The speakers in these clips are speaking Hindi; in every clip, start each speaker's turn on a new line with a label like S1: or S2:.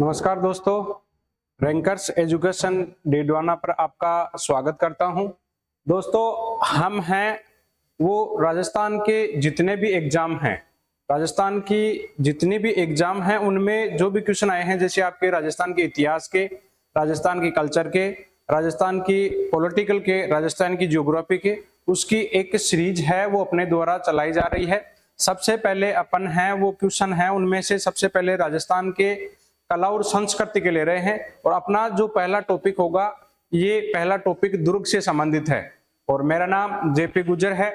S1: नमस्कार दोस्तों, रैंकर्स एजुकेशन डीडवाना पर आपका स्वागत करता हूं। दोस्तों, हम हैं वो राजस्थान के जितने भी एग्जाम हैं, राजस्थान की जितनी भी एग्जाम हैं उनमें जो भी क्वेश्चन आए हैं, जैसे आपके राजस्थान के इतिहास के, राजस्थान की कल्चर के, राजस्थान की पॉलिटिकल के, राजस्थान की ज्योग्राफी के, उसकी एक सीरीज है वो अपने द्वारा चलाई जा रही है। सबसे पहले अपन हैं वो क्वेश्चन है उनमें से सबसे पहले राजस्थान के कला और संस्कृति के ले रहे हैं और अपना जो पहला टॉपिक होगा ये पहला टॉपिक दुर्ग से संबंधित है और मेरा नाम जेपी गुजर है।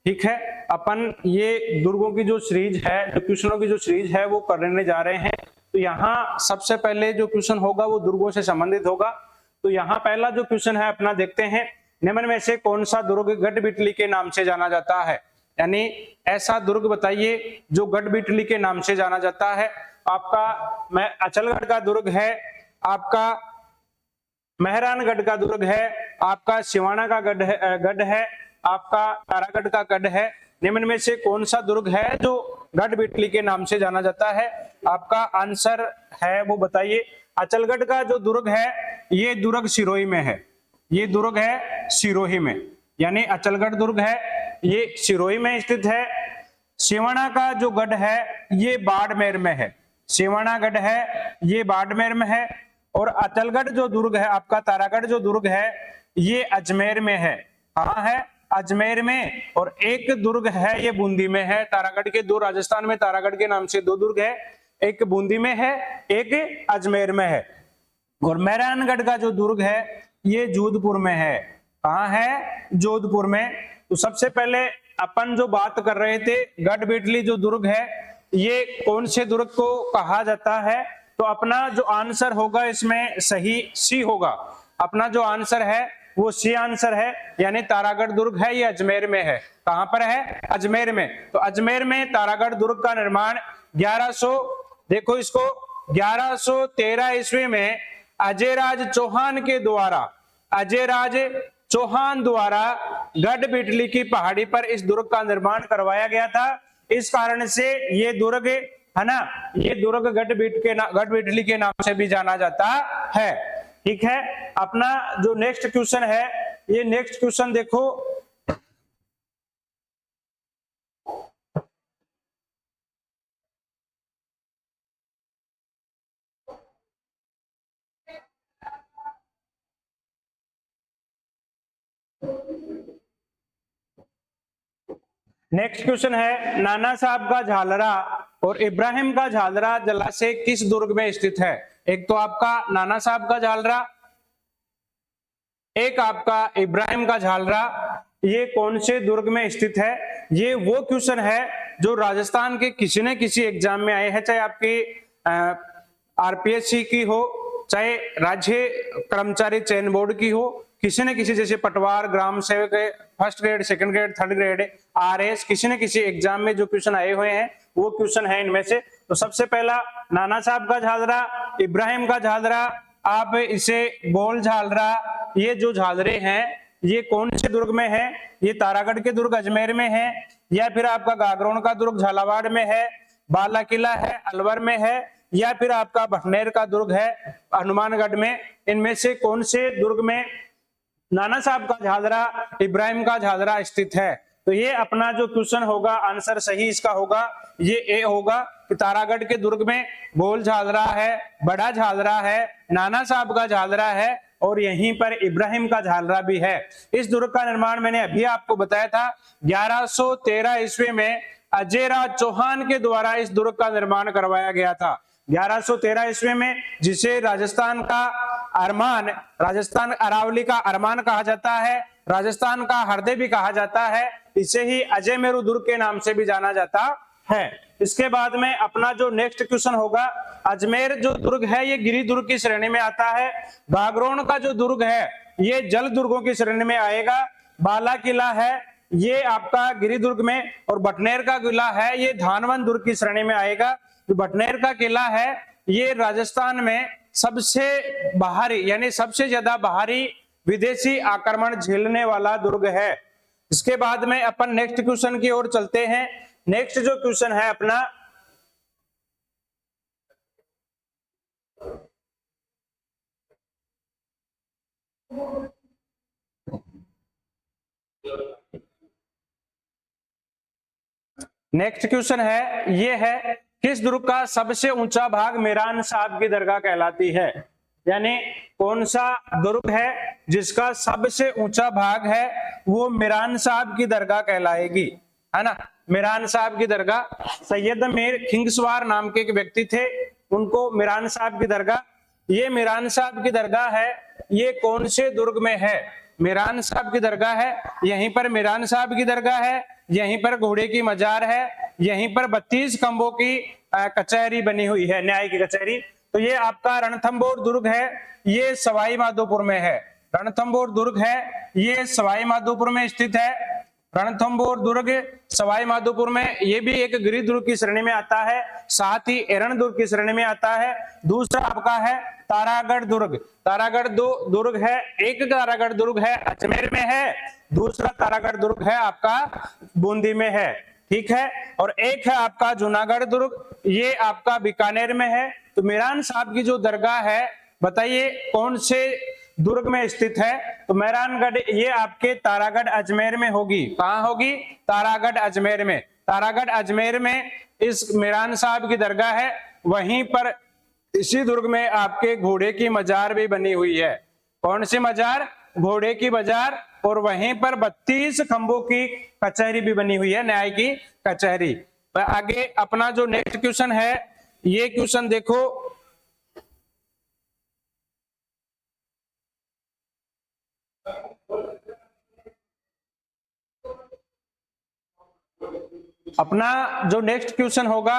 S1: ठीक है, अपन ये दुर्गों की जो सीरीज है, जो क्वेश्चनों की जो सीरीज है वो करने जा रहे हैं। तो यहाँ सबसे पहले जो क्वेश्चन होगा वो दुर्गों से संबंधित होगा। तो यहाँ पहला जो क्वेश्चन है अपना देखते हैं, निम्न में से कौन सा दुर्ग गढ़बिटली के नाम से जाना जाता है? यानी ऐसा दुर्ग बताइए जो गढ़बिटली के नाम से जाना जाता है। आपका मैं अचलगढ़ का दुर्ग है, आपका मेहरानगढ़ का दुर्ग है, आपका सिवाना का गढ़ है, आपका तारागढ़ का गढ़ है। निम्न में से कौन सा दुर्ग है जो गढ़बिटली के नाम से जाना जाता है? आपका आंसर है वो बताइए। अचलगढ़ का जो दुर्ग है ये दुर्ग सिरोही में है, ये दुर्ग है सिरोही में, यानी अचलगढ़ दुर्ग है ये सिरोही में स्थित है। सिवाना का जो गढ़ है ये बाड़मेर में है, सिवाना गढ़ है ये बाड़मेर में है। और अचलगढ़ जो दुर्ग है, आपका तारागढ़ जो दुर्ग है ये अजमेर में है। कहाँ है? अजमेर में। और एक दुर्ग है ये बूंदी में है। तारागढ़ के दो, राजस्थान में तारागढ़ के नाम से दो दुर्ग है, एक बूंदी में है, एक अजमेर में है। और मेहरानगढ़ का जो दुर्ग है ये जोधपुर में है। कहाँ है? जोधपुर में। तो सबसे पहले अपन जो बात कर रहे थे, गढ़बिटली जो दुर्ग है ये कौन से दुर्ग को कहा जाता है? तो अपना जो आंसर होगा इसमें सही सी होगा। अपना जो आंसर है वो सी आंसर है, यानी तारागढ़ दुर्ग है ये अजमेर में है। कहां पर है? अजमेर में। तो अजमेर में तारागढ़ दुर्ग का निर्माण 1100, देखो इसको, 1113 ईस्वी में अजयराज चौहान के द्वारा, अजयराज चौहान द्वारा गढ़बिटली की पहाड़ी पर इस दुर्ग का निर्माण करवाया गया था। इस कारण से ये दुर्ग है ना, ये दुर्ग गढ़बिटली के नाम से भी जाना जाता है। ठीक है, अपना जो नेक्स्ट क्वेश्चन है, ये नेक्स्ट क्वेश्चन देखो, नेक्स्ट क्वेश्चन है, नाना साहब का झालरा और इब्राहिम का झालरा जलाशय किस दुर्ग में स्थित है? एक तो आपका नाना साहब का झालरा, एक आपका इब्राहिम का झालरा, ये कौन से दुर्ग में स्थित है? ये वो क्वेश्चन है जो राजस्थान के किसी न किसी एग्जाम में आए हैं, चाहे आपकी आरपीएससी की हो, चाहे राज्य कर्मचारी चयन बोर्ड की हो, किसी न किसी, जैसे पटवार, ग्राम सेवक, first grade, second grade, third grade, RS, किसी न किसी एग्जाम में जो क्वेश्चन आए हुए हैं वो क्वेश्चन है इनमें से। तो सबसे पहला नाना साहब का झालरा, इब्राहिम का झालरा, आप इसे गोल झालरा, ये जो झालरे हैं ये कौन से दुर्ग में है? ये तारागढ़ के दुर्ग अजमेर में है, या फिर आपका गागरोन का दुर्ग झालावाड़ में है, बाला किला है अलवर में है, या फिर आपका भटनेर का दुर्ग है हनुमानगढ़ में। इनमें से कौन से दुर्ग में नाना साहब का झालरा, इब्राहिम का झालरा स्थित है? तो ये अपना जो क्वेश्चन होगा, आंसर सही इसका होगा ये ए होगा कि तारागढ़ के दुर्ग में गोल झालरा है, बड़ा झालरा है, नाना साहब का झालरा है और यहीं पर इब्राहिम का झालरा भी है। इस दुर्ग का निर्माण मैंने अभी आपको बताया था 1113 ईस्वी में अजयराज चौहान के द्वारा इस दुर्ग का निर्माण करवाया गया था। 1113 ईस्वी में, जिसे राजस्थान का अरमान, राजस्थान अरावली का अरमान कहा जाता है, राजस्थान का हृदय भी कहा जाता है, इसे ही अजय मेरू दुर्ग के नाम से भी जाना जाता है। इसके बाद में अपना जो नेक्स्ट क्वेश्चन होगा, अजमेर जो दुर्ग है ये गिरि दुर्ग की श्रेणी में आता है, गागरोन का जो दुर्ग है ये जल दुर्गों की श्रेणी में आएगा, बाला किला है ये आपका गिरि दुर्ग में, और भटनेर का किला है ये धानवन दुर्ग की श्रेणी में आएगा। जो भटनेर का किला है ये राजस्थान में सबसे बाहरी, यानी सबसे ज्यादा बाहरी विदेशी आक्रमण झेलने वाला दुर्ग है। इसके बाद में अपन नेक्स्ट क्वेश्चन की ओर चलते हैं। नेक्स्ट जो क्वेश्चन है अपना, नेक्स्ट क्वेश्चन है, ये है किस दुर्ग का सबसे ऊंचा भाग मीरान साहब की दरगाह कहलाती है? यानी कौन सा दुर्ग है जिसका सबसे ऊंचा भाग है वो मीरान साहब की दरगाह कहलाएगी, है ना। मीरान साहब की दरगाह, सैयद मीर खिंगसवार नाम के एक व्यक्ति थे, उनको मीरान साहब की दरगाह, ये मीरान साहब की दरगाह है, ये कौन से दुर्ग में है? मीरान साहब की दरगाह है, यहीं पर मीरान साहब की दरगाह है, यहीं पर घोड़े की मजार है, यहीं पर 32 खंभों की कचहरी बनी हुई है, न्याय की कचहरी। तो ये आपका रणथंभौर दुर्ग है, ये सवाई माधोपुर में है। रणथंभौर दुर्ग है, ये सवाई माधोपुर में स्थित है। रणथंभौर दुर्ग सवाई माधोपुर में, ये भी एक गिरि दुर्ग की श्रेणी में आता है, साथ ही एरण दुर्ग की श्रेणी में आता है। दूसरा आपका है तारागढ़ दुर्ग। तारागढ़ दुर्ग है, एक तारागढ़ दुर्ग है अजमेर में है, दूसरा तारागढ़ दुर्ग है आपका बूंदी में है, ठीक है। और एक है आपका जूनागढ़ दुर्ग, ये आपका बीकानेर में है। तो मीरान साहब की जो दरगाह है, बताइए कौन से दुर्ग में स्थित है? तो मेहरानगढ़, ये आपके तारागढ़ अजमेर में होगी। कहां होगी? तारागढ़ अजमेर में। तारागढ़ अजमेर में इस मीरान साहब की दरगाह है। वहीं पर इसी दुर्ग में आपके घोड़े की मजार भी बनी हुई है। कौन सी मजार? घोड़े की मजार। और वहीं पर 32 खंभों की कचहरी भी बनी हुई है, न्याय की कचहरी। आगे अपना जो नेक्स्ट क्वेश्चन है, ये क्वेश्चन देखो, अपना जो नेक्स्ट क्वेश्चन होगा,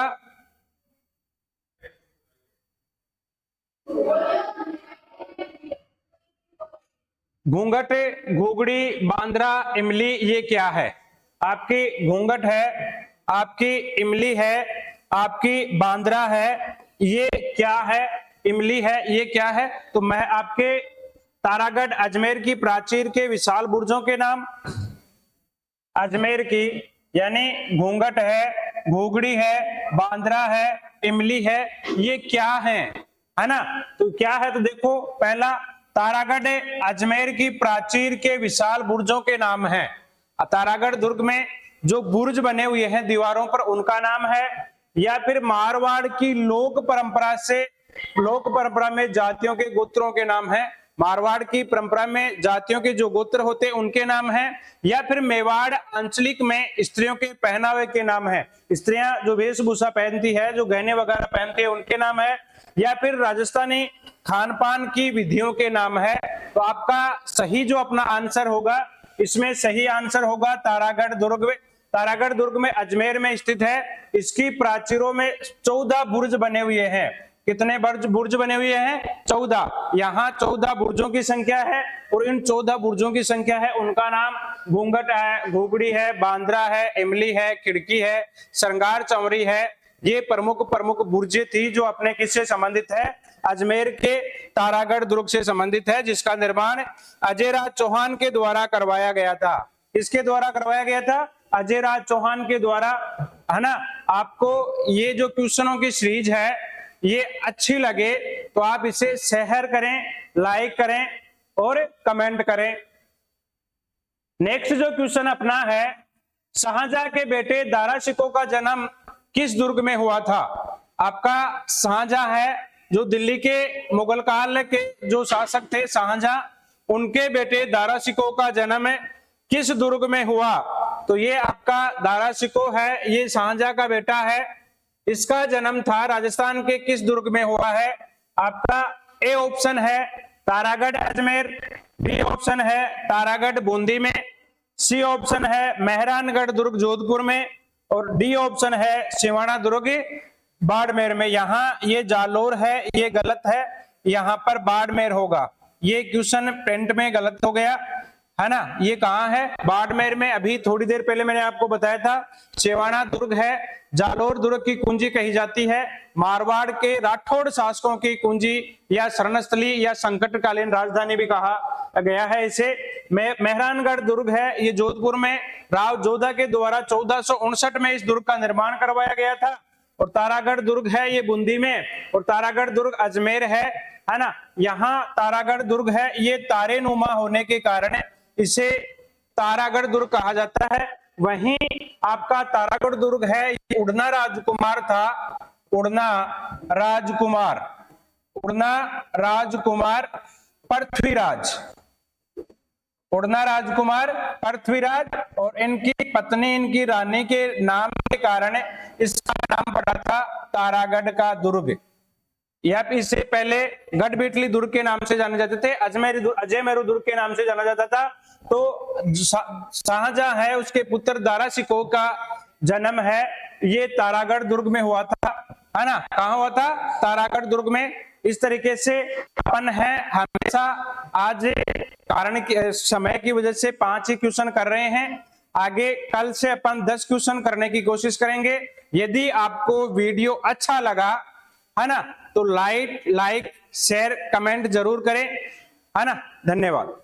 S1: घूंघट, घुघड़ी, बांद्रा, इमली, ये क्या है? आपकी घूंघट है, आपकी इमली है, आपकी बांद्रा है, ये क्या है? इमली है, ये क्या है? तो मैं आपके तारागढ़ अजमेर की प्राचीर के विशाल बुर्जों के नाम, अजमेर की, यानी घूंघट है, घुघड़ी है, बांद्रा है, इमली है, ये क्या है ना। तो क्या है? तो देखो, पहला तारागढ़ अजमेर की प्राचीर के विशाल बुर्जों के नाम है। तारागढ़ दुर्ग में जो बुर्ज बने हुए हैं दीवारों पर, उनका नाम है, या फिर मारवाड़ की लोक परंपरा में जातियों के गोत्रों के नाम है। मारवाड़ की परंपरा में जातियों के जो गोत्र होते हैं उनके नाम है, या फिर मेवाड़ आंचलिक में स्त्रियों के पहनावे के नाम है। स्त्रियां जो वेशभूषा पहनती है, जो गहने वगैरह पहनती है, उनके नाम है, या फिर राजस्थानी खान पान की विधियों के नाम है। तो आपका सही जो अपना आंसर होगा, इसमें सही आंसर होगा तारागढ़ दुर्ग। तारागढ़ दुर्ग में अजमेर में स्थित है। इसकी प्राचीरों में 14 बुर्ज बने हुए हैं। कितने बुर्ज बने हुए हैं? 14। यहाँ 14 बुर्जों की संख्या है, और इन 14 बुर्जों की संख्या है, उनका नाम घूंघट है, घुघड़ी है, बांद्रा है, इमली है, खिड़की है, श्रृंगार चौरी है। ये प्रमुख बुर्जें थी जो अपने किससे संबंधित है? अजमेर के तारागढ़ दुर्ग से संबंधित है, जिसका निर्माण अजय राज चौहान के द्वारा करवाया गया था। किसके द्वारा करवाया गया था? अजय राज चौहान के द्वारा, है ना। आपको ये जो क्वेश्चनों की सीरीज है ये अच्छी लगे तो आप इसे शेयर करें, लाइक करें और कमेंट करें। नेक्स्ट जो क्वेश्चन अपना है, शाहजहां के बेटे दारा शिकोह का जन्म किस दुर्ग में हुआ था? आपका शाहजहां है, जो दिल्ली के मुगल काल के जो शासक थे शाहजहां, उनके बेटे दारा शिकोह का जन्म किस दुर्ग में हुआ? तो ये आपका दारा शिकोह है, ये शाहजहां का बेटा है। इसका जन्म था राजस्थान के किस दुर्ग में हुआ है? आपका ए ऑप्शन है तारागढ़ अजमेर, बी ऑप्शन है तारागढ़ बूंदी में, सी ऑप्शन है मेहरानगढ़ दुर्ग जोधपुर में, और डी ऑप्शन है सिवाना दुर्ग बाड़मेर में। यहाँ ये जालोर है, ये गलत है, यहाँ पर बाड़मेर होगा। ये क्वेश्चन प्रिंट में गलत हो गया, है ना। ये कहाँ है? बाड़मेर में। अभी थोड़ी देर पहले मैंने आपको बताया था सिवाना दुर्ग है, जालोर दुर्ग की कुंजी कही जाती है। मारवाड़ के राठौड़ शासकों की कुंजी या शरणस्थली या संकटकालीन राजधानी भी कहा गया है इसे। मेहरानगढ़ दुर्ग है, ये जोधपुर में राव जोधा के द्वारा 1459 में इस दुर्ग का निर्माण करवाया गया था। और तारागढ़ दुर्ग है ये बूंदी में, और तारागढ़ दुर्ग अजमेर है ना। यहाँ तारागढ़ दुर्ग है, ये तारेनुमा होने के कारण इसे तारागढ़ दुर्ग कहा जाता है। वहीं आपका तारागढ़ दुर्ग है, ये उड़ना राजकुमार था, उड़ना राजकुमार, उड़ना राजकुमार पृथ्वीराज, उड़ना राजकुमार पृथ्वीराज, और इनकी पत्नी, इनकी रानी के नाम के कारण इसका नाम पड़ा था तारागढ़ का दुर्ग। यह इससे पहले गढ़बेटली दुर्ग के नाम से जाने जाते थे, अजय मेरू दुर्ग के नाम से जाना जाता था। तो शाहजहां है, उसके पुत्र दारा शिकोह का जन्म है ये तारागढ़ दुर्ग में हुआ था, है ना। कहाँ हुआ था? तारागढ़ दुर्ग में। इस तरीके से अपन है हमेशा आज कारण की समय की वजह से 5 ही क्वेश्चन कर रहे हैं। आगे कल से अपन 10 क्वेश्चन करने की कोशिश करेंगे। यदि आपको वीडियो अच्छा लगा, है ना, तो लाइक शेयर कमेंट जरूर करें, है ना। धन्यवाद।